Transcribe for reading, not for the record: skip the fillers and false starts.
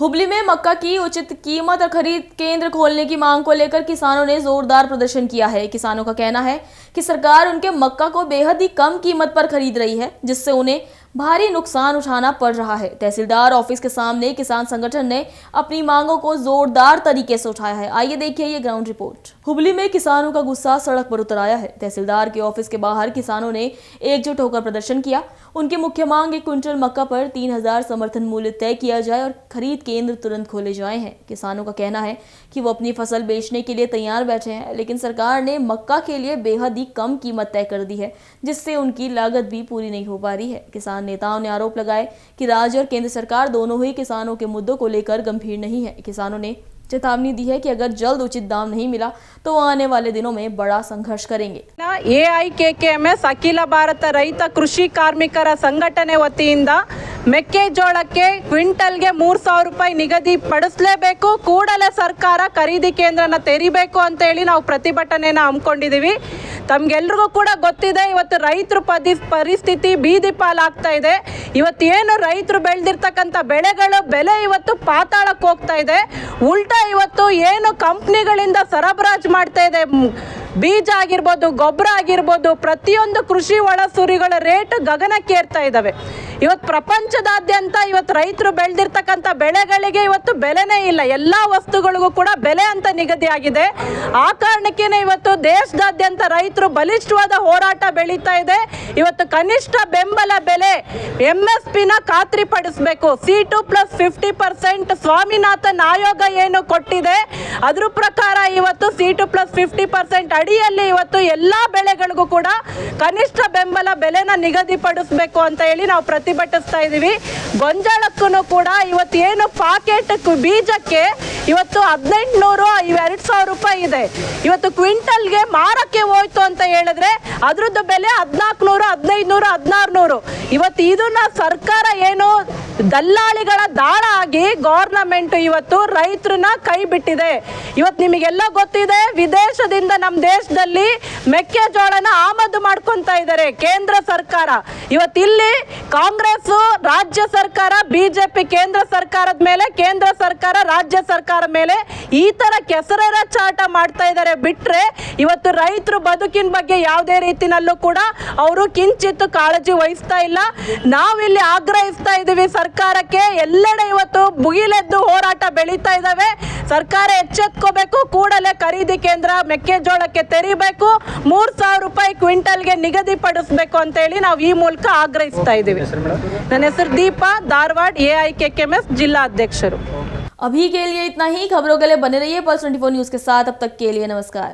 हुबली में मक्का की उचित कीमत और खरीद केंद्र खोलने की मांग को लेकर किसानों ने जोरदार प्रदर्शन किया है। किसानों का कहना है कि सरकार उनके मक्का को बेहद ही कम कीमत पर खरीद रही है, जिससे उन्हें भारी नुकसान उठाना पड़ रहा है। तहसीलदार ऑफिस के सामने किसान संगठन ने अपनी मांगों को जोरदार तरीके से उठाया है। आइए देखिए ये ग्राउंड रिपोर्ट। हुबली में किसानों का गुस्सा सड़क पर उतर आया है। तहसीलदार के ऑफिस के बाहर किसानों ने एकजुट होकर प्रदर्शन किया। उनकी मुख्य मांग 1 क्विंटल मक्का पर 3000 समर्थन मूल्य तय किया जाए और खरीद केंद्र तुरंत खोले जाए हैं। किसानों का कहना है कि वो अपनी फसल बेचने के लिए तैयार बैठे हैं, लेकिन सरकार ने मक्का के लिए बेहद ही कम कीमत तय कर दी है, जिससे उनकी लागत भी पूरी नहीं हो पा रही है। किसान नेताओं ने आरोप लगाए कि राज्य और केंद्र सरकार दोनों ही किसानों के मुद्दों को लेकर गंभीर नहीं है। किसानों ने चेतावनी दी है कि अगर जल्द उचित दाम नहीं मिला तो आने वाले दिनों में बड़ा संघर्ष करेंगे। AIKKMS ಅಖಿಲ ಭಾರತ ರೈತ ಕೃಷಿ ಕಾರ್ಮಿಕರ ಸಂಘಟನೆ ವತಿಯಿಂದ ಮೆಕ್ಕೆಜೋಳಕ್ಕೆ ಕ್ವಿಂಟಲ್ಗೆ 3000 ರೂಪಾಯಿ ನಿಗದಿ ಪಡಿಸಲೇಬೇಕು, ಕೂಡಲೇ ಸರ್ಕಾರ ಖರೀದಿ ಕೇಂದ್ರನ ತೆರಿಬೇಕು ಅಂತ ಹೇಳಿ ನಾವು ಪ್ರತಿಭಟನೆನ ಹಮ್ಮಿಕೊಂಡಿದ್ದೀವಿ। ತಮಗೆಲ್ಲರಿಗೂ ಕೂಡ ಗೊತ್ತಿದೆ, ಇವತ್ತು ರೈತರ ಪರಿಸ್ಥಿತಿ ಬೀದಿ ಪಾಲಾಗ್ತಾ ಇದೆ। ಇವತ್ತೇನು ರೈತರು ಬೆಳೆದಿರ್ತಕ್ಕಂಥ ಬೆಳೆಗಳು ಬೆಲೆ ಇವತ್ತು ಪಾತಾಳಕ್ಕೆ ಹೋಗ್ತಾ ಇದೆ। ಉಲ್ಟಾ ಇವತ್ತು ಏನು ಕಂಪ್ನಿಗಳಿಂದ ಸರಬರಾಜು ಮಾಡ್ತಾ ಇದೆ, ಬೀಜ ಆಗಿರ್ಬೋದು, ಗೊಬ್ಬರ ಆಗಿರ್ಬೋದು, ಪ್ರತಿಯೊಂದು ಕೃಷಿ ಒಳಸುರಿಗಳ ರೇಟ್ ಗಗನಕ್ಕೇರ್ತಾ ಇದ್ದಾವೆ। ಇವತ್ತು ಪ್ರಪಂಚದಾದ್ಯಂತ ಇವತ್ತು ರೈತರು ಬೆಳೆದಿರ್ತಕ್ಕಂಥ ಬೆಳೆಗಳಿಗೆ ಇವತ್ತು ಬೆಲೆನೇ ಇಲ್ಲ, ಎಲ್ಲ ವಸ್ತುಗಳಿಗೂ ಕೂಡ ಬೆಲೆ ಅಂತ ನಿಗದಿ ಆಗಿದೆ। ಆ ಕಾರಣಕ್ಕೇನೆ ಇವತ್ತು ದೇಶದಾದ್ಯಂತ ರೈತರು ಬಲಿಷ್ಠವಾದ ಹೋರಾಟ ಬೆಳೀತಾ ಇದೆ। ಇವತ್ತು ಕನಿಷ್ಠ ಬೆಂಬಲ ಬೆಲೆ MSPನ ಖಾತ್ರಿಪಡಿಸಬೇಕು। C2+50% ಸ್ವಾಮಿನಾಥನ್ ಆಯೋಗ ಏನು ಕೊಟ್ಟಿದೆ ಅದ್ರ ಪ್ರಕಾರ ಇವತ್ತು C2+50% ಅಡಿಯಲ್ಲಿ ಇವತ್ತು ಎಲ್ಲಾ ಬೆಳೆಗಳಿಗೂ ಕೂಡ ಕನಿಷ್ಠ ಬೆಂಬಲ ಬೆಲೆನ ನಿಗದಿಪಡಿಸಬೇಕು ಅಂತ ಹೇಳಿ ನಾವು ಪ್ರತಿಭಟಿಸ್ತಾ ಇದೀವಿ। ಗೊಂಜಾಳಕ್ಕೂ ಕೂಡ ಇವತ್ತು ಏನು ಪಾಕೆಟ್ ಬೀಜಕ್ಕೆ ಇವತ್ತು 1800 2000 ರೂಪಾಯಿ ಇದೆ। ಇವತ್ತು ಕ್ವಿಂಟಲ್ಗೆ ಮಾರಕ್ಕೆ ಹೋಯ್ತು ಅಂತ ಹೇಳಿದ್ರೆ ಅದ್ರದ್ದು ಬೆಲೆ 1400 1500 1600। ಇವತ್ತು ಇದನ್ನ ಸರ್ಕಾರ ಏನು ದಲ್ಲಾಳಿಗಳ ದಾಳ ಆಗಿ ಗವರ್ನಮೆಂಟ್ ಇವತ್ತು ರೈತರನ್ನ ಕೈ ಬಿಟ್ಟಿದೆ। ಇವತ್ತು ನಿಮಗೆಲ್ಲ ಗೊತ್ತಿದೆ, ವಿದೇಶದಿಂದ ನಮ್ಮ ದೇಶದಲ್ಲಿ ಮೆಕ್ಕೆಜೋಳನ ಆಮದು ಮಾಡ್ಕೊಂತಾ ಇದ್ದಾರೆ ಕೇಂದ್ರ ಸರ್ಕಾರ। ಇವತ್ತು ಇಲ್ಲಿ ಕಾಂಗ್ರೆಸ್ ರಾಜ್ಯ ಸರ್ಕಾರ, ಬಿಜೆಪಿ ಕೇಂದ್ರ ಸರ್ಕಾರದ ಮೇಲೆ, ಕೇಂದ್ರ ಸರ್ಕಾರ ರಾಜ್ಯ ಸರ್ಕಾರ ಮೇಲೆ ಈ ತರ ಕೆಸರೆರ ಚಾಟ ಮಾಡ್ತಾ ಇದ್ದಾರೆ ಬಿಟ್ರೆ ಇವತ್ತು ರೈತರು ಬದುಕಿನ ಬಗ್ಗೆ ಯಾವುದೇ ರೀತಿನಲ್ಲೂ ಕೂಡ ಅವರು ಕಿಂಚಿತ್ತು ಕಾಳಜಿ ವಹಿಸ್ತಾ ಇಲ್ಲ। ನಾವಿಲ್ಲಿ ಆಗ್ರಹಿಸ್ತಾ ಇದೀವಿ ಸರ್ಕಾರಕ್ಕೆ, ಎಲ್ಲೆಡೆ ಇವತ್ತು ಭುಗಿಲೆದ್ದು ಹೋರಾಟ ಬೆಳೀತಾ ಇದ್ದಾವೆ। ಸರ್ಕಾರ ಎಚ್ಚೆತ್ಕೋಬೇಕು, ಕೂಡಲೇ ಖರೀದಿ ಕೇಂದ್ರ ಮೆಕ್ಕೆಜೋಳಕ್ಕೆ ತೆರಿಬೇಕು, 3000 ರೂಪಾಯಿ ಕ್ವಿಂಟಲ್ಗೆ ನಿಗದಿಪಡಿಸಬೇಕು ಅಂತ ಹೇಳಿ ನಾವು ಈ ಮೂಲಕ ಆಗ್ರಹಿಸ್ತಾ ಇದ್ದೀವಿ। ನನ್ನ ಹೆಸರು ದೀಪಾ, धारवाड़ AIKKMS जिला अध्यक्षರು। अभी के लिए इतना ही। खबरों के लिए बने रहिए पल्स 24 न्यूज के साथ। अब तक के लिए नमस्कार।